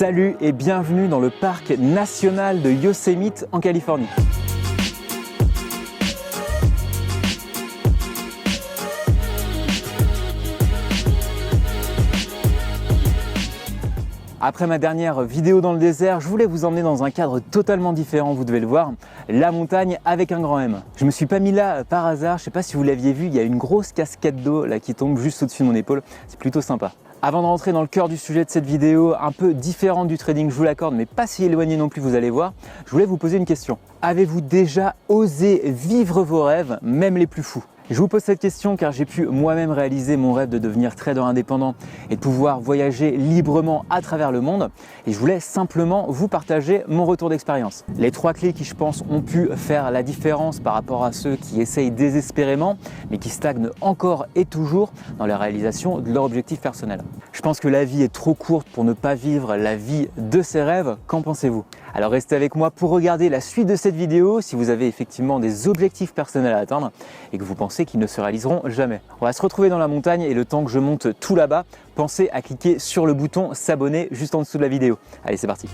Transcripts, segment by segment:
Salut et bienvenue dans le parc national de Yosemite en Californie. Après ma dernière vidéo dans le désert, je voulais vous emmener dans un cadre totalement différent, vous devez le voir, la montagne avec un grand M. Je me suis pas mis là par hasard, je sais pas si vous l'aviez vu, il y a une grosse cascade d'eau là qui tombe juste au-dessus de mon épaule, c'est plutôt sympa. Avant de rentrer dans le cœur du sujet de cette vidéo, un peu différente du trading, je vous l'accorde, mais pas si éloigné non plus, vous allez voir, je voulais vous poser une question. Avez-vous déjà osé vivre vos rêves, même les plus fous ? Je vous pose cette question car j'ai pu moi-même réaliser mon rêve de devenir trader indépendant et de pouvoir voyager librement à travers le monde. Et je voulais simplement vous partager mon retour d'expérience. Les 3 clés qui, je pense, ont pu faire la différence par rapport à ceux qui essayent désespérément, mais qui stagnent encore et toujours dans la réalisation de leur objectif personnel. Je pense que la vie est trop courte pour ne pas vivre la vie de ses rêves. Qu'en pensez-vous ? Alors restez avec moi pour regarder la suite de cette vidéo si vous avez effectivement des objectifs personnels à atteindre et que vous pensez qu'ils ne se réaliseront jamais. On va se retrouver dans la montagne et le temps que je monte tout là-bas, pensez à cliquer sur le bouton s'abonner juste en dessous de la vidéo. Allez, c'est parti.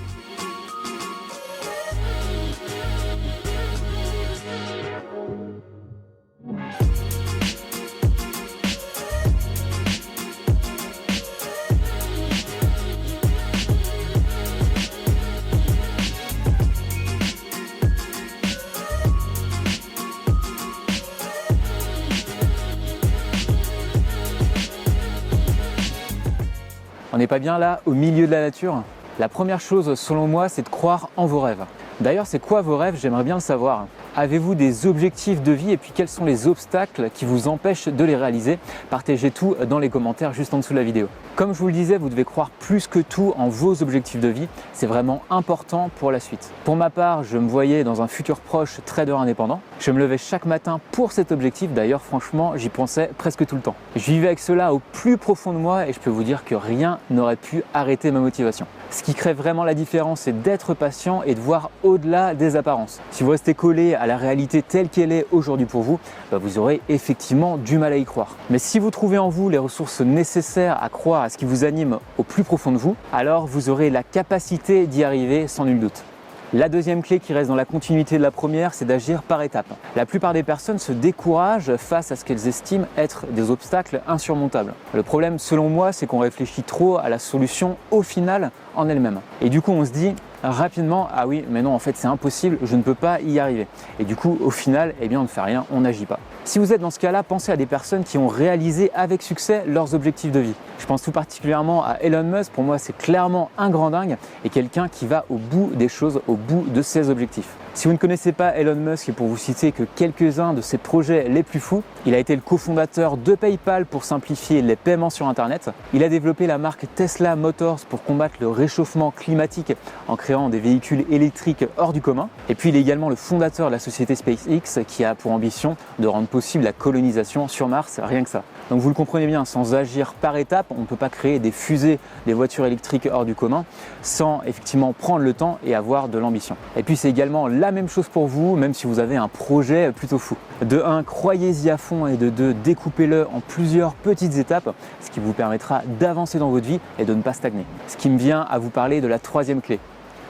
On n'est pas bien là, au milieu de la nature? La première chose, selon moi, c'est de croire en vos rêves. D'ailleurs, c'est quoi vos rêves? J'aimerais bien le savoir. Avez-vous des objectifs de vie et puis quels sont les obstacles qui vous empêchent de les réaliser? Partagez tout dans les commentaires juste en dessous de la vidéo. Comme je vous le disais, vous devez croire plus que tout en vos objectifs de vie. C'est vraiment important pour la suite. Pour ma part, je me voyais dans un futur proche trader indépendant. Je me levais chaque matin pour cet objectif. D'ailleurs, franchement, j'y pensais presque tout le temps. Je vivais avec cela au plus profond de moi et je peux vous dire que rien n'aurait pu arrêter ma motivation. Ce qui crée vraiment la différence, c'est d'être patient et de voir au-delà des apparences. Si vous restez collé à la réalité telle qu'elle est aujourd'hui pour vous, vous aurez effectivement du mal à y croire. Mais si vous trouvez en vous les ressources nécessaires à croire à ce qui vous anime au plus profond de vous, alors vous aurez la capacité d'y arriver sans nul doute. La deuxième clé qui reste dans la continuité de la première, c'est d'agir par étapes. La plupart des personnes se découragent face à ce qu'elles estiment être des obstacles insurmontables. Le problème, selon moi, c'est qu'on réfléchit trop à la solution au final en elle-même. Et du coup, on se dit rapidement, ah oui, mais non, en fait, c'est impossible, je ne peux pas y arriver. Et du coup, au final, on ne fait rien, on n'agit pas. Si vous êtes dans ce cas-là, pensez à des personnes qui ont réalisé avec succès leurs objectifs de vie. Je pense tout particulièrement à Elon Musk. Pour moi, c'est clairement un grand dingue et quelqu'un qui va au bout des choses, au bout de ses objectifs. Si vous ne connaissez pas Elon Musk, et pour vous citer que quelques-uns de ses projets les plus fous, il a été le cofondateur de PayPal pour simplifier les paiements sur Internet. Il a développé la marque Tesla Motors pour combattre le réchauffement climatique en créant des véhicules électriques hors du commun. Et puis il est également le fondateur de la société SpaceX qui a pour ambition de rendre possible la colonisation sur Mars, rien que ça. Donc vous le comprenez bien, sans agir par étapes, on ne peut pas créer des fusées, des voitures électriques hors du commun sans effectivement prendre le temps et avoir de l'ambition. Et puis c'est également la même chose pour vous, même si vous avez un projet plutôt fou. De 1, croyez-y à fond et de 2, découpez-le en plusieurs petites étapes, ce qui vous permettra d'avancer dans votre vie et de ne pas stagner. Ce qui me vient à vous parler de la troisième clé.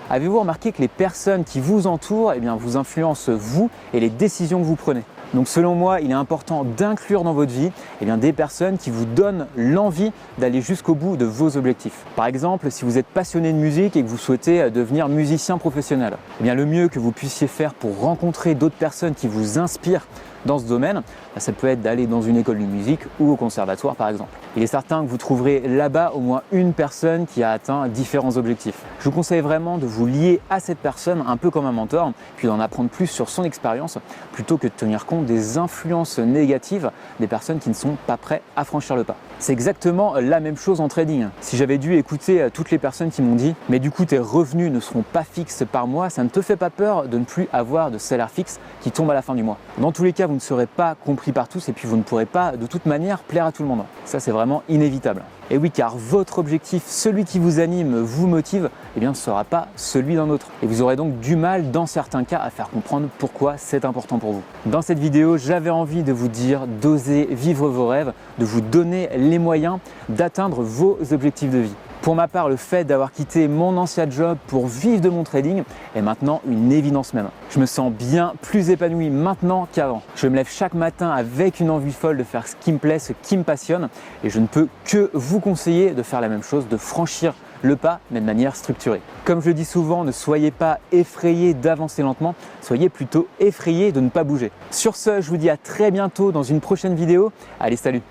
Avez-vous remarqué que les personnes qui vous entourent vous influencent vous et les décisions que vous prenez? Donc selon moi, il est important d'inclure dans votre vie des personnes qui vous donnent l'envie d'aller jusqu'au bout de vos objectifs. Par exemple, si vous êtes passionné de musique et que vous souhaitez devenir musicien professionnel, le mieux que vous puissiez faire pour rencontrer d'autres personnes qui vous inspirent dans ce domaine, ça peut être d'aller dans une école de musique ou au conservatoire par exemple. Il est certain que vous trouverez là-bas au moins une personne qui a atteint différents objectifs. Je vous conseille vraiment de vous lier à cette personne un peu comme un mentor, puis d'en apprendre plus sur son expérience plutôt que de tenir compte des influences négatives des personnes qui ne sont pas prêtes à franchir le pas. C'est exactement la même chose en trading. Si j'avais dû écouter toutes les personnes qui m'ont dit « mais du coup tes revenus ne seront pas fixes par mois, ça ne te fait pas peur de ne plus avoir de salaire fixe qui tombe à la fin du mois ?» Dans tous les cas, vous ne serez pas compris par tous et puis vous ne pourrez pas de toute manière plaire à tout le monde. Ça, c'est vraiment inévitable. Et oui, car votre objectif, celui qui vous anime, vous motive, ne sera pas celui d'un autre. Et vous aurez donc du mal, dans certains cas, à faire comprendre pourquoi c'est important pour vous. Dans cette vidéo, j'avais envie de vous dire d'oser vivre vos rêves, de vous donner les moyens d'atteindre vos objectifs de vie. Pour ma part, le fait d'avoir quitté mon ancien job pour vivre de mon trading est maintenant une évidence même. Je me sens bien plus épanoui maintenant qu'avant. Je me lève chaque matin avec une envie folle de faire ce qui me plaît, ce qui me passionne et je ne peux que vous conseiller de faire la même chose, de franchir le pas, mais de manière structurée. Comme je le dis souvent, ne soyez pas effrayés d'avancer lentement, soyez plutôt effrayés de ne pas bouger. Sur ce, je vous dis à très bientôt dans une prochaine vidéo. Allez, salut!